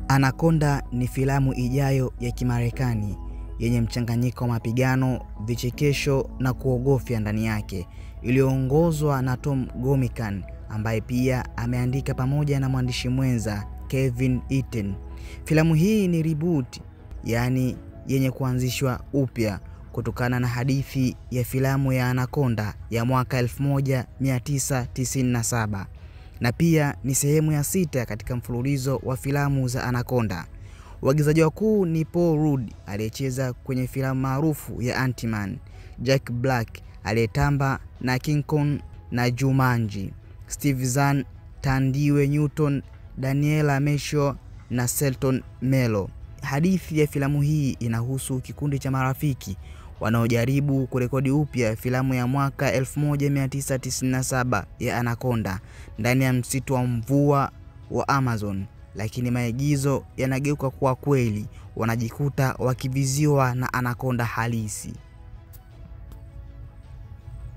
Anaconda ni filamu ijayo ya Kimarekani yenye mchanganyiko wa mapigano, vichekesho na kuogofya ndani yake, iliyoongozwa na Tom Gomican ambaye pia ameandika pamoja na mwandishi mwenza Kevin Eaton. Filamu hii ni reboot, yani yenye kuanzishwa upya kutokana na hadithi ya filamu ya Anaconda ya mwaka 1997 na pia ni sehemu ya 6 katika mfululizo wa filamu za Anaconda. Waigizaji wakuu ni Paul Rudd aliyecheza kwenye filamu maarufu ya Ant-Man, Jack Black aliyetamba na King Kong na Jumanji, Steve Zahn, Thandie Newton, Daniela Melchior na Selton Mello. Hadithi ya filamu hii inahusu kikundi cha marafiki wanaojaribu kurekodi upya filamu ya mwaka 1997 ya Anaconda ndani ya msitu wa mvua wa Amazon, lakini maigizo yanageuka kuwa kweli, wanajikuta wakiviziwa na Anaconda halisi.